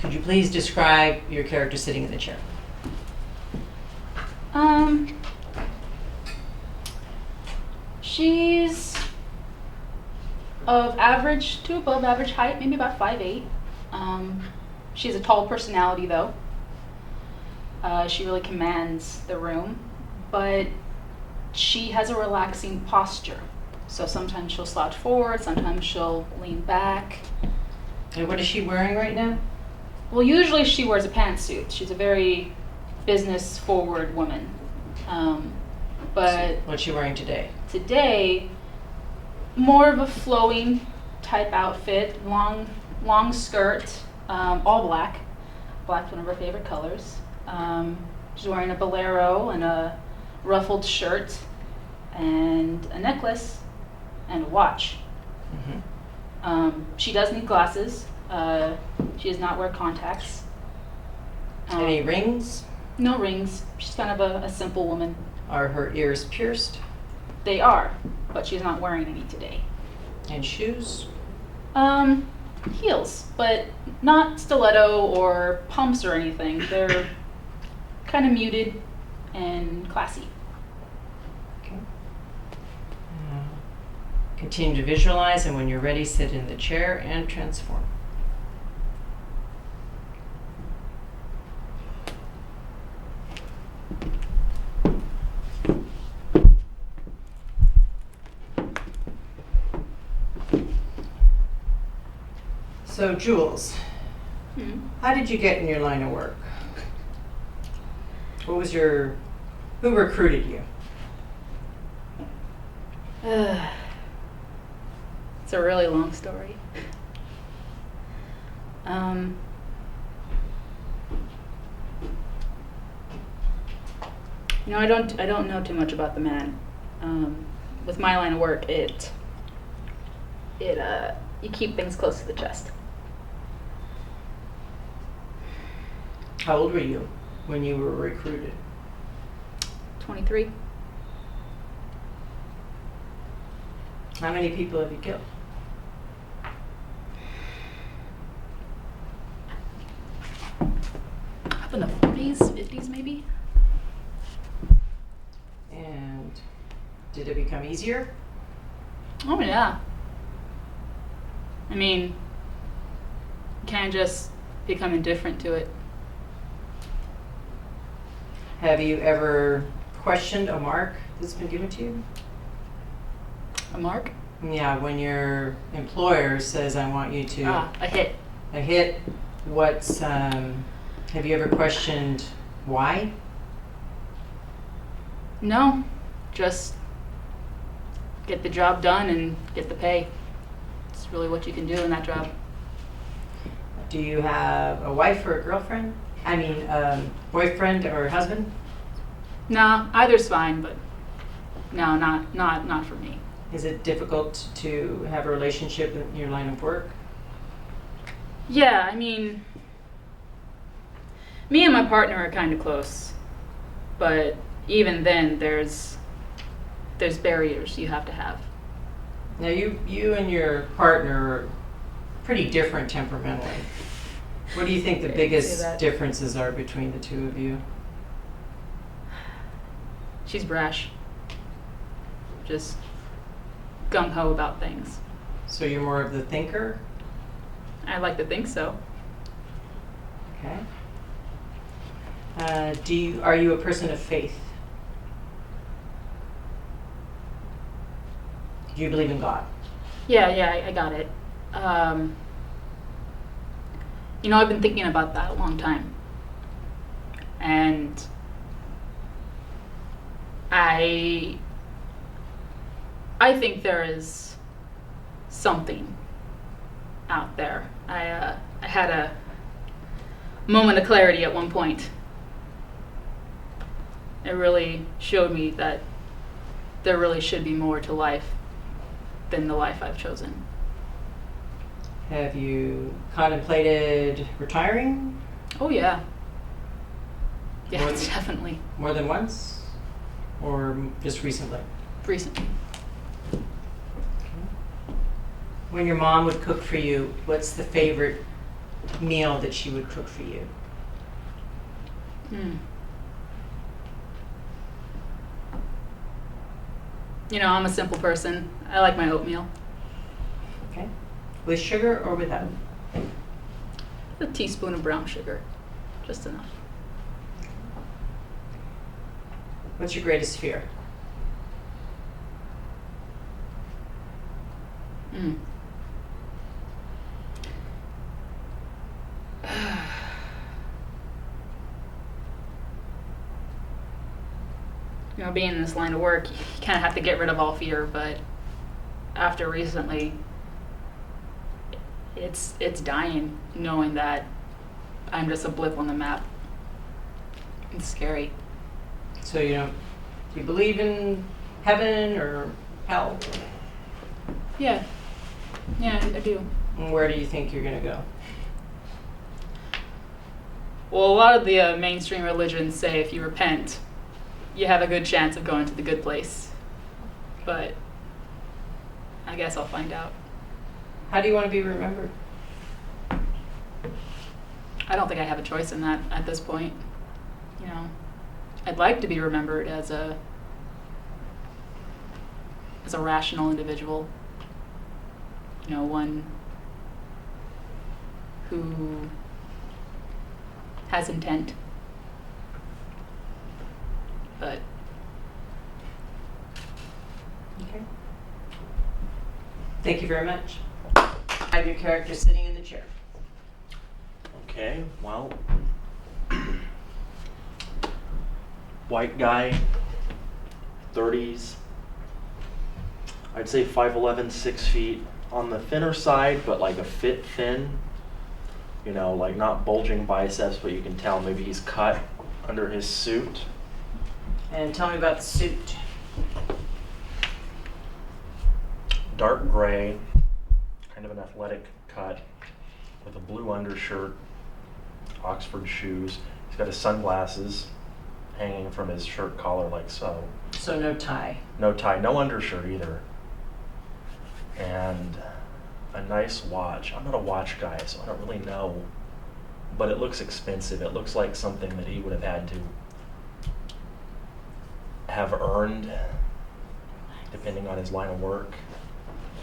Could you please describe your character sitting in the chair? She's of average to above average height, maybe about 5'8". She has a tall personality, though. She really commands the room, but she has a relaxing posture. So sometimes she'll slouch forward, sometimes she'll lean back. And what is she wearing right now? Well, usually she wears a pantsuit. She's a very business-forward woman. But What's she wearing today? today, more of a flowing type outfit, long skirt, all black. Black's one of her favorite colors. She's wearing a bolero and a ruffled shirt and a necklace and a watch. She does need glasses. She does not wear contacts. Any rings? No rings. She's kind of a simple woman. Are her ears pierced? They are, but she's not wearing any today. And shoes? Heels, but not stiletto or pumps or anything. They're kind of muted and classy. Okay. Continue to visualize, and when you're ready, sit in the chair and transform. So, Jules, how did you get in your line of work? Who recruited you? It's a really long story. I don't know too much about the man. With my line of work, you keep things close to the chest. How old were you when you were recruited? 23. How many people have you killed? Up in the 40s, 50s maybe? And did it become easier? Oh yeah. I mean, you can't just become indifferent to it. Have you ever questioned a mark that's been given to you? A mark? Yeah, when your employer says, I want you to... A hit. A hit. Have you ever questioned why? No, just get the job done and get the pay. It's really what you can do in that job. Do you have a wife or a girlfriend? Boyfriend or husband? No, either's fine, but no, not for me. Is it difficult to have a relationship in your line of work? Yeah, I mean, me and my partner are kind of close, but even then, there's barriers you have to have. Now, you and your partner are pretty different temperamentally. What do you think the biggest differences are between the two of you? She's brash. Just gung-ho about things. So you're more of the thinker? I like to think so. Okay. Are you a person of faith? Do you believe in God? Yeah, I got it. I've been thinking about that a long time. And I think there is something out there. I had a moment of clarity at one point. It really showed me that there really should be more to life than the life I've chosen. Have you contemplated retiring? Oh yeah. Yeah, More it's definitely more than once? Or just recently? recently. When your mom would cook for you, what's the favorite meal that she would cook for you? You know, I'm a simple person. I like my oatmeal. Okay. With sugar or without? A teaspoon of brown sugar. Just enough. What's your greatest fear? You know, being in this line of work, you kind of have to get rid of all fear, but after recently, it's dying knowing that I'm just a blip on the map. It's scary. So do you believe in heaven or hell? Yeah, I do. And where do you think you're going to go? Well, a lot of the mainstream religions say if you repent, you have a good chance of going to the good place. But I guess I'll find out. How do you want to be remembered? I don't think I have a choice in that at this point. You know, I'd like to be remembered as a rational individual. You know, one who has intent. But okay. Thank you very much. Have your character sitting in the chair. Okay, well, white guy, 30s. I'd say 5'11", 6 feet. On the thinner side, but like a fit thin. You know, like not bulging biceps, but you can tell maybe he's cut under his suit. And tell me about the suit. Dark gray, kind of an athletic cut, with a blue undershirt, Oxford shoes. He's got his sunglasses hanging from his shirt collar like so. So no tie. No tie, no undershirt either. And a nice watch. I'm not a watch guy, so I don't really know, but it looks expensive. It looks like something that he would have had to have earned, depending on his line of work.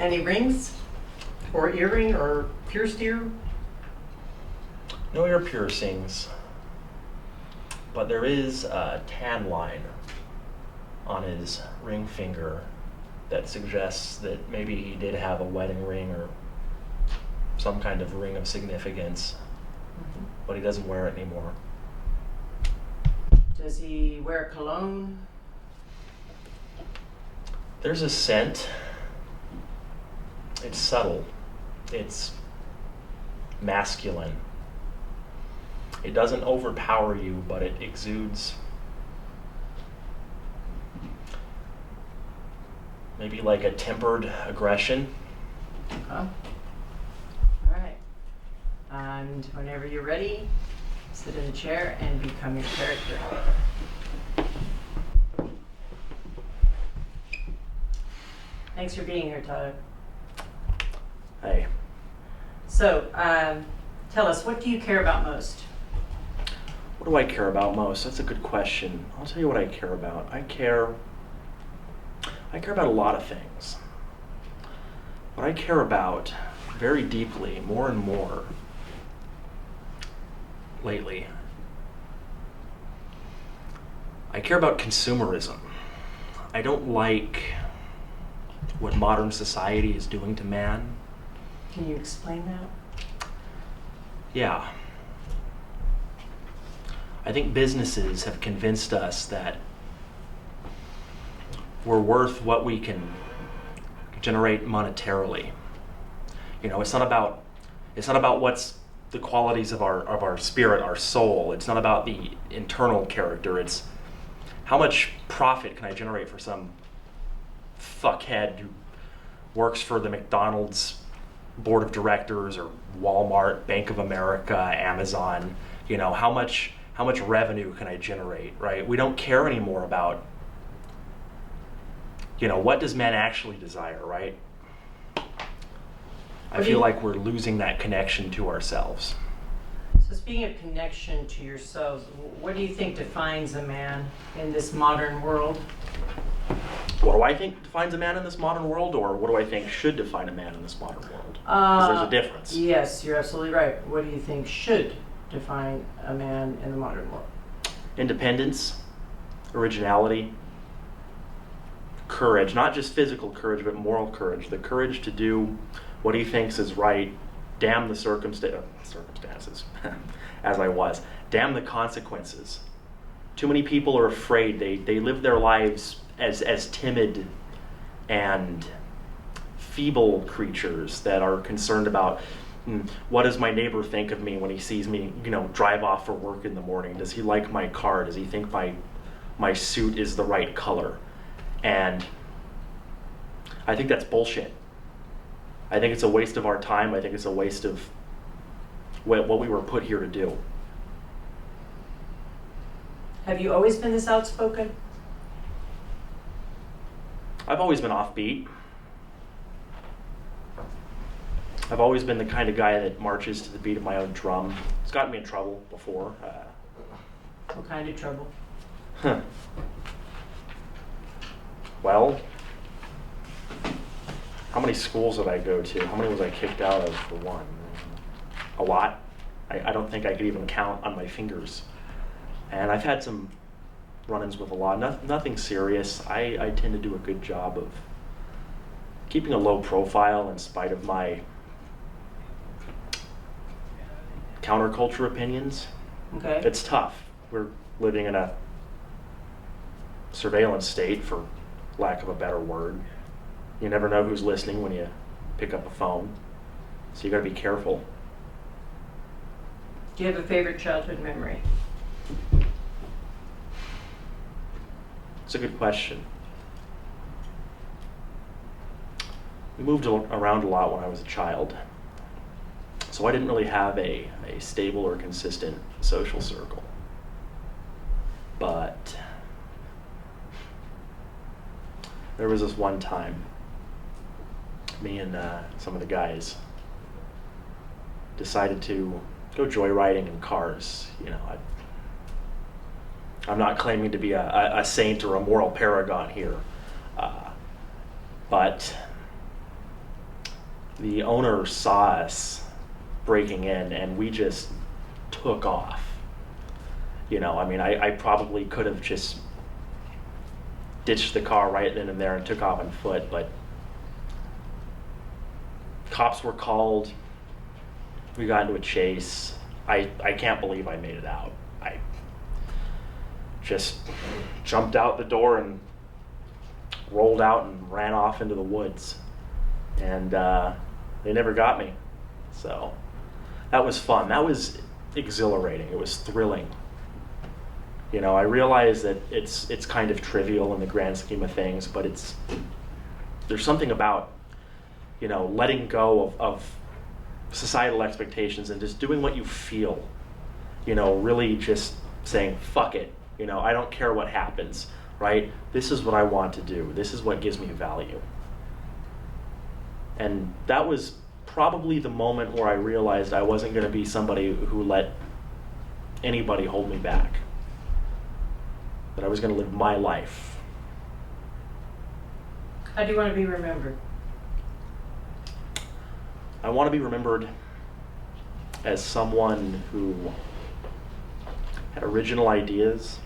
Any rings? Or earring or pierced ear? No ear piercings, but there is a tan line on his ring finger that suggests that maybe he did have a wedding ring or some kind of ring of significance, but he doesn't wear it anymore. Does he wear cologne? There's a scent. It's subtle. It's masculine. It doesn't overpower you, but it exudes maybe like a tempered aggression. Okay. All right. And whenever you're ready, sit in a chair and become your character. Thanks for being here, Tyler. Hey. So, tell us, what do you care about most? What do I care about most? That's a good question. I'll tell you what I care about. I care about a lot of things. What I care about very deeply, more and more lately, I care about consumerism. I don't like what modern society is doing to man. Can you explain that? Yeah. I think businesses have convinced us that we're worth what we can generate monetarily. You know, it's not about what's the qualities of our spirit, our soul. It's not about the internal character. It's how much profit can I generate for some fuckhead who works for the McDonald's board of directors or Walmart, Bank of America, Amazon. You know, how much revenue can I generate, right? We don't care anymore about, you know, what does man actually desire, right? I feel like we're losing that connection to ourselves. So speaking of connection to yourselves, what do you think defines a man in this modern world? What do I think defines a man in this modern world, or what do I think should define a man in this modern world? Because there's a difference. Yes, you're absolutely right. What do you think should define a man in the modern world? Independence, originality, courage, not just physical courage, but moral courage. The courage to do what he thinks is right, damn the circumstances, as I was, damn the consequences. Too many people are afraid. They live their lives as timid and feeble creatures that are concerned about what does my neighbor think of me when he sees me, drive off for work in the morning? Does he like my car? Does he think my suit is the right color? And I think that's bullshit. I think it's a waste of our time. I think it's a waste of what we were put here to do. Have you always been this outspoken? I've always been offbeat. I've always been the kind of guy that marches to the beat of my own drum. It's gotten me in trouble before. What kind of trouble? Well, how many schools did I go to? How many was I kicked out of for one? A lot. I don't think I could even count on my fingers. And I've had some run-ins with a lot. Nothing serious. I tend to do a good job of keeping a low profile in spite of my counterculture opinions. Okay. It's tough. We're living in a surveillance state, for lack of a better word. You never know who's listening when you pick up a phone, so you got to be careful. Do you have a favorite childhood memory? It's a good question. We moved around a lot when I was a child, so I didn't really have a stable or consistent social circle. But there was this one time, me and some of the guys decided to go joyriding in cars. I'm not claiming to be a saint or a moral paragon here, but the owner saw us breaking in and we just took off. I probably could have just ditched the car right then and there and took off on foot, but cops were called. We got into a chase. I can't believe I made it out. I just jumped out the door and rolled out and ran off into the woods. And they never got me. So that was fun. That was exhilarating. It was thrilling. I realize that it's kind of trivial in the grand scheme of things, but there's something about, letting go of societal expectations and just doing what you feel. Really just saying, fuck it. I don't care what happens, right? This is what I want to do. This is what gives me value. And that was probably the moment where I realized I wasn't going to be somebody who let anybody hold me back. That I was going to live my life. How do you want to be remembered? I want to be remembered as someone who had original ideas,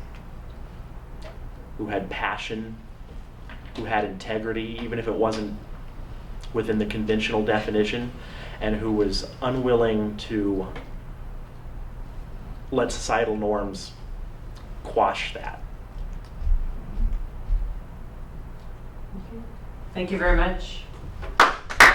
who had passion, who had integrity, even if it wasn't within the conventional definition, and who was unwilling to let societal norms quash that. Thank you very much.